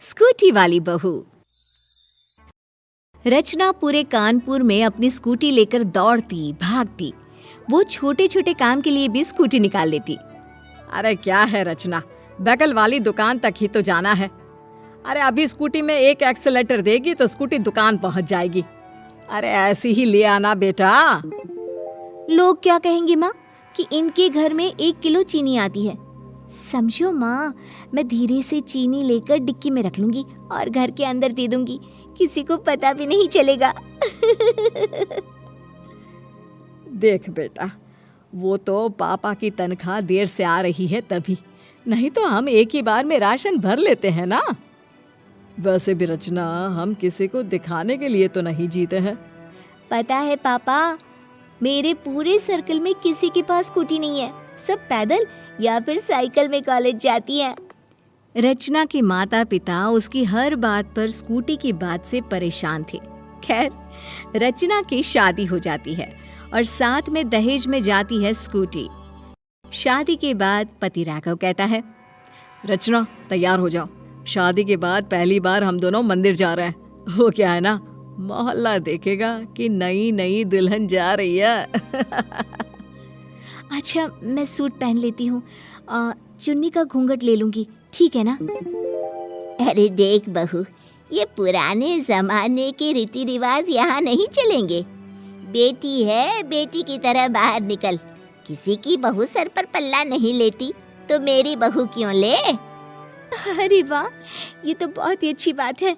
Scooty वाली बहू। रचना पूरे कानपुर में अपनी स्कूटी लेकर दौड़ती भागती। वो छोटे छोटे काम के लिए भी स्कूटी निकाल लेती। अरे क्या है रचना, बगल वाली दुकान तक ही तो जाना है। अरे अभी स्कूटी में एक एक्सीलेटर देगी तो स्कूटी दुकान पहुंच जाएगी। अरे ऐसी ही ले आना बेटा। लोग क्या कहेंगे माँ कि इनके घर में 1 किलो चीनी आती है। समझो माँ, मैं धीरे से चीनी लेकर डिक्की में रख लूंगी और घर के अंदर दे दूंगी, किसी को पता भी नहीं चलेगा। देख बेटा, वो तो पापा की तनख्वाह देर से आ रही है तभी, नहीं तो हम एक ही बार में राशन भर लेते हैं ना। वैसे भी रचना, हम किसी को दिखाने के लिए तो नहीं जीते हैं। पता है पापा, मेरे पूरे सर्कल में किसी के पास स्कूटी नहीं है। सब पैदल या फिर साइकिल में कॉलेज जाती हैं। रचना के माता पिता उसकी हर बात पर स्कूटी की बात से परेशान थे। खैर, रचना की शादी हो जाती है और साथ में दहेज में जाती है स्कूटी। शादी के बाद पति राघव कहता है, रचना तैयार हो जाओ, शादी के बाद पहली बार हम दोनों मंदिर जा रहे हैं। वो क्या है ना, मोहल्ला देखेगा कि नई नई दुल्हन जा रही है। अच्छा, मैं सूट पहन लेती हूँ, चुन्नी का घूंघट ले लूंगी, ठीक है ना? अरे देख बहू, ये पुराने जमाने के रीति रिवाज यहाँ नहीं चलेंगे। बेटी है, बेटी की तरह बाहर निकल। किसी की बहू सर पर पल्ला नहीं लेती तो मेरी बहू क्यों ले? अरे वाह, ये तो बहुत ही अच्छी बात है।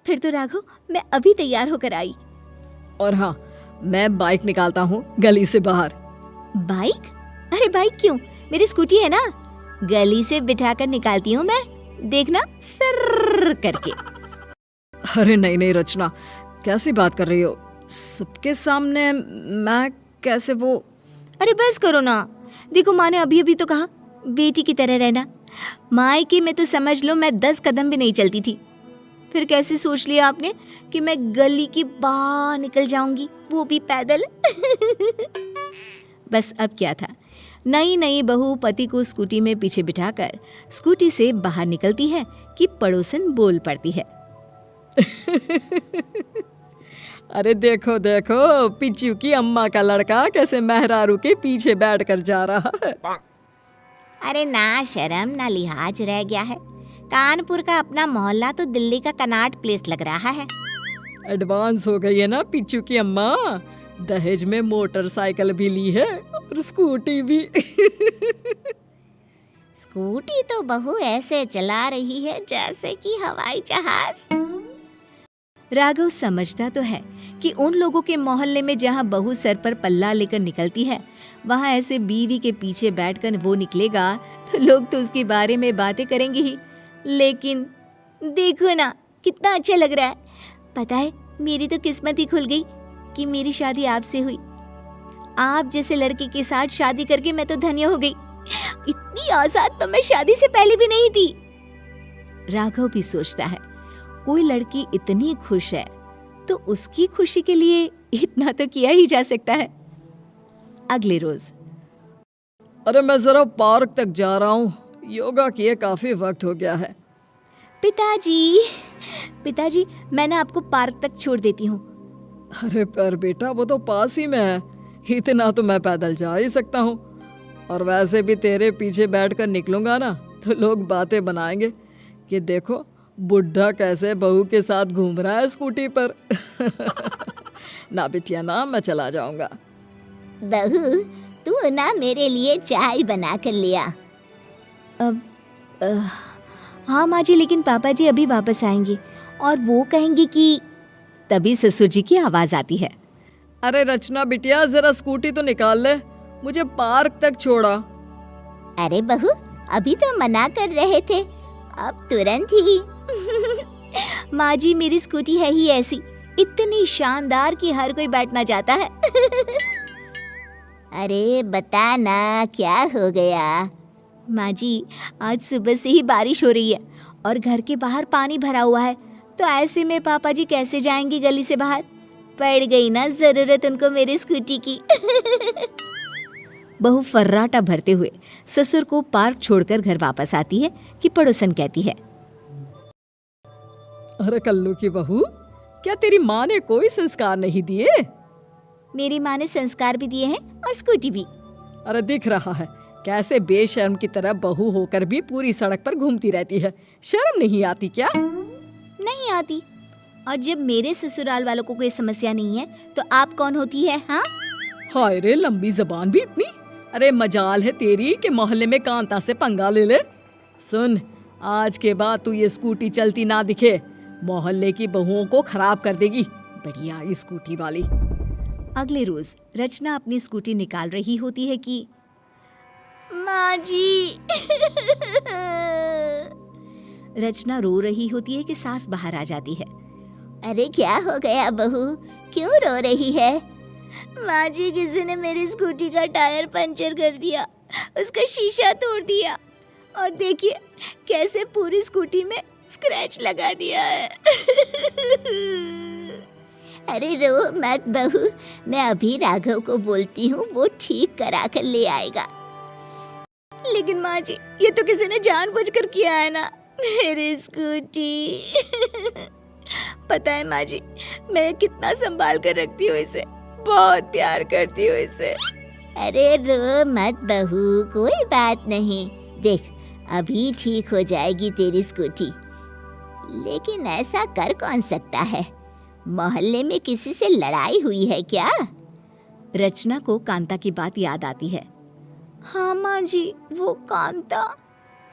फिर तो राघव, मैं अभी तैयार होकर आई। और हाँ, मैं बाइक निकालता हूँ गली से बाहर। बाइक? अरे बाइक क्यों, मेरी स्कूटी है ना, गली से बिठाकर निकालती हूँ मैं, देखना सर्र करके। अरे नहीं नहीं रचना, कैसी बात कर रही हो? सबके सामने मैं कैसे वो? अरे बस करो ना, देखो माँ ने अभी अभी तो कहा बेटी की तरह रहना। मायके में तो समझ लो मैं 10 कदम भी नहीं चलती थी, फिर कैसे सोच लिया आपने कि मैं गली के बाहर निकल जाऊंगी, वो भी पैदल। बस अब क्या था, नई नई बहू पति को स्कूटी में पीछे बिठाकर स्कूटी से बाहर निकलती है कि पड़ोसन बोल पड़ती है। अरे देखो देखो, पिच्चू की अम्मा का लड़का कैसे मेहरारू के पीछे बैठकर जा रहा है। अरे ना शर्म ना लिहाज रह गया है। कानपुर का अपना मोहल्ला तो दिल्ली का कनॉट प्लेस लग रहा है। एडवांस हो गई है ना पिच्चू की अम्मा, दहेज में मोटरसाइकिल भी ली है और स्कूटी भी। स्कूटी तो बहू ऐसे चला रही है जैसे कि हवाई जहाज। राघव समझता तो है कि उन लोगों के मोहल्ले में जहाँ बहू सर पर पल्ला लेकर निकलती है, वहाँ ऐसे बीवी के पीछे बैठकर वो निकलेगा तो लोग तो उसके बारे में बातें करेंगे ही। लेकिन देखो ना, कितना अच्छा लग रहा है। पता है, मेरी तो किस्मत ही खुल गई कि मेरी शादी आपसे हुई। आप जैसे लड़के के साथ शादी करके मैं तो धन्य हो गई। इतनी आजाद तो मैं शादी से पहले भी नहीं थी। राघव भी सोचता है, कोई लड़की इतनी खुश है तो उसकी खुशी के लिए इतना तो किया ही जा सकता है। अगले रोज, अरे मैं जरा पार्क तक जा रहा हूँ, योगा किए काफी वक्त हो गया है। पिताजी, मैं ना आपको पार्क तक छोड़ देती हूँ। अरे पर बेटा, वो तो पास ही में है, इतना तो मैं पैदल जा ही सकता हूँ। और वैसे भी तेरे पीछे बैठकर निकलूंगा ना तो लोग बातें बनाएंगे कि देखो बुढ़ा कैसे बहू के साथ घूम रहा है स्कूटी पर। ना बिटिया ना, मैं चला जाऊंगा। बहू, तू ना मेरे लिए चाय बना कर लिया। हाँ माँ जी, लेकिन पापा जी अभी वापस आएंगे और वो कहेंगे कि। तभी ससुर जी की आवाज आती है, अरे रचना बिटिया, जरा स्कूटी तो निकाल ले, मुझे पार्क तक छोड़ा। अरे बहू, अभी तो मना कर रहे थे, अब तुरंत ही। माँ जी, मेरी स्कूटी है ही ऐसी, इतनी शानदार कि हर कोई बैठना चाहता है। अरे बता ना, क्या हो गया? माँ जी, आज सुबह से ही बारिश हो रही है और घर के बाहर पानी भरा हुआ है, तो ऐसे में पापा जी कैसे जाएंगे गली से बाहर? पड़ गई ना जरूरत उनको मेरी स्कूटी की। बहू फर्राटा भरते हुए ससुर को पार्क छोड़कर घर वापस आती है कि पड़ोसन कहती है, अरे कल्लू की बहू, क्या तेरी माँ ने कोई संस्कार नहीं दिए? मेरी माँ ने संस्कार भी दिए हैं और स्कूटी भी। अरे दिख रहा है कैसे बेशर्म की तरह बहू होकर भी पूरी सड़क पर घूमती रहती है। शर्म नहीं आती क्या? नहीं आती। और जब मेरे ससुराल वालों को कोई समस्या नहीं है तो आप कौन होती है? हाँ, हाय रे, लंबी जबान भी इतनी। अरे मजाल है तेरी कि मोहल्ले में कांता से पंगा ले ले। सुन, आज के बाद तू ये स्कूटी चलती ना दिखे, मोहल्ले की बहुओं को खराब कर देगी। बढ़िया ये स्कूटी वाली। अगले रोज रचना अपनी स्कूटी निकाल रही होती है कि माँ जी। रचना रो रही होती है कि सास बाहर आ जाती है। अरे क्या हो गया बहू, क्यों रो रही है? माँ जी, किसी ने मेरी स्कूटी का टायर पंचर कर दिया, उसका शीशा तोड़ दिया और देखिए कैसे पूरी स्कूटी में स्क्रैच लगा दिया है। अरे रो मत बहू, मैं अभी राघव को बोलती हूँ, वो ठीक करा कर ले आएगा। लेकिन माँ जी, ये तो किसी ने जानबूझकर किया है ना, मेरी स्कूटी। पता है माँ जी, मैं कितना संभाल कर रखती हूँ इसे, बहुत प्यार करती हूँ इसे। अरे रो मत बहू, कोई बात नहीं, देख अभी ठीक हो जाएगी तेरी स्कूटी। लेकिन ऐसा कर कौन सकता है? मोहल्ले में किसी से लड़ाई हुई है क्या? रचना को कांता की बात याद आती है। हाँ माँ जी, वो कांता।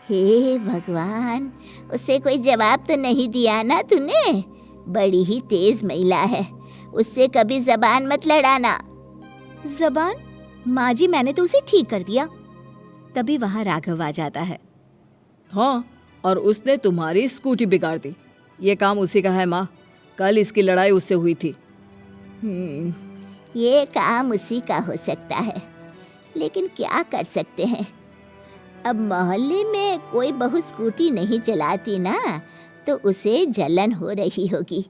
हे भगवान, उसे कोई जवाब तो नहीं दिया ना तूने? बड़ी ही तेज महिला है, उससे कभी जबान मत लड़ाना। जबान? माँ जी, मैंने तो उसे ठीक कर दिया। तभी वहाँ राघव आ जाता है। हाँ, और उसने तुम्हारी स्कूटी बिगाड़ दी। ये काम उसी का है माँ, कल इसकी लड़ाई उससे हुई थी। ये काम उसी का हो सकता है, लेकिन क्या कर सकते हैं? अब मोहल्ले में कोई बहू स्कूटी नहीं चलाती ना, तो उसे जलन हो रही होगी।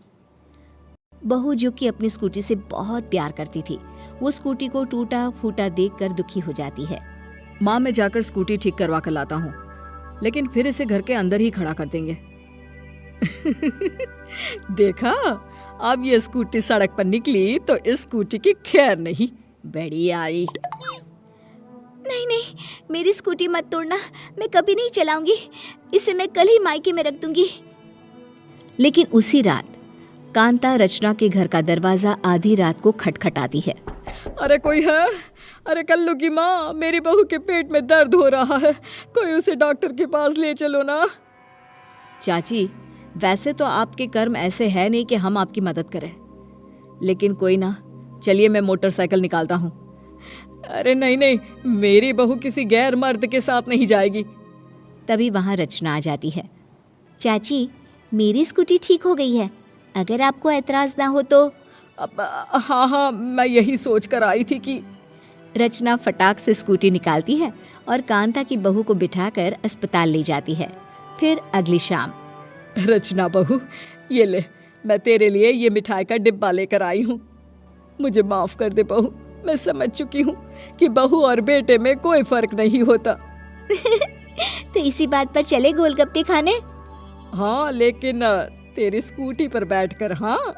बहू जो कि अपनी स्कूटी से बहुत प्यार करती थी, वो स्कूटी को टूटा फूटा देखकर दुखी हो जाती है। माँ, मैं जाकर स्कूटी ठीक करवा कर लाता हूँ, लेकिन फिर इसे घर के अंदर ही खड़ा कर देंगे। देखा, अब ये स्कूटी सड़क पर निकली तो इस स्कूटी की खैर नहीं। बढ़िया आई। नहीं नहीं, मेरी स्कूटी मत तोड़ना, मैं कभी नहीं चलाऊंगी, इसे मैं कल ही मायके में रख दूंगी। लेकिन उसी रात कांता रचना के घर का दरवाजा आधी रात को खटखटाती है। अरे कोई है? अरे कल्लू की माँ, मेरी बहू के पेट में दर्द हो रहा है, कोई उसे डॉक्टर के पास ले चलो ना। चाची, वैसे तो आपके कर्म ऐसे है नहीं कि हम आपकी मदद करें, लेकिन कोई ना, चलिए मैं मोटरसाइकिल निकालता हूँ। अरे नहीं नहीं, मेरी बहू किसी गैर मर्द के साथ नहीं जाएगी। तभी वहाँ रचना आ जाती है। चाची, मेरी स्कूटी ठीक हो गई है, अगर आपको एतराज ना हो तो। हाँ हाँ, मैं यही सोच कर आई थी कि। रचना फटाक से स्कूटी निकालती है और कांता की बहू को बिठाकर अस्पताल ले जाती है। फिर अगली शाम। रचना बहू, ये ले, मैं तेरे लिए ये मिठाई का डिब्बा लेकर आई हूँ। मुझे माफ कर दे बहू, मैं समझ चुकी हूँ कि बहू और बेटे में कोई फर्क नहीं होता। तो इसी बात पर चले गोलगप्पे खाने? हाँ, लेकिन तेरी स्कूटी पर बैठकर। हाँ।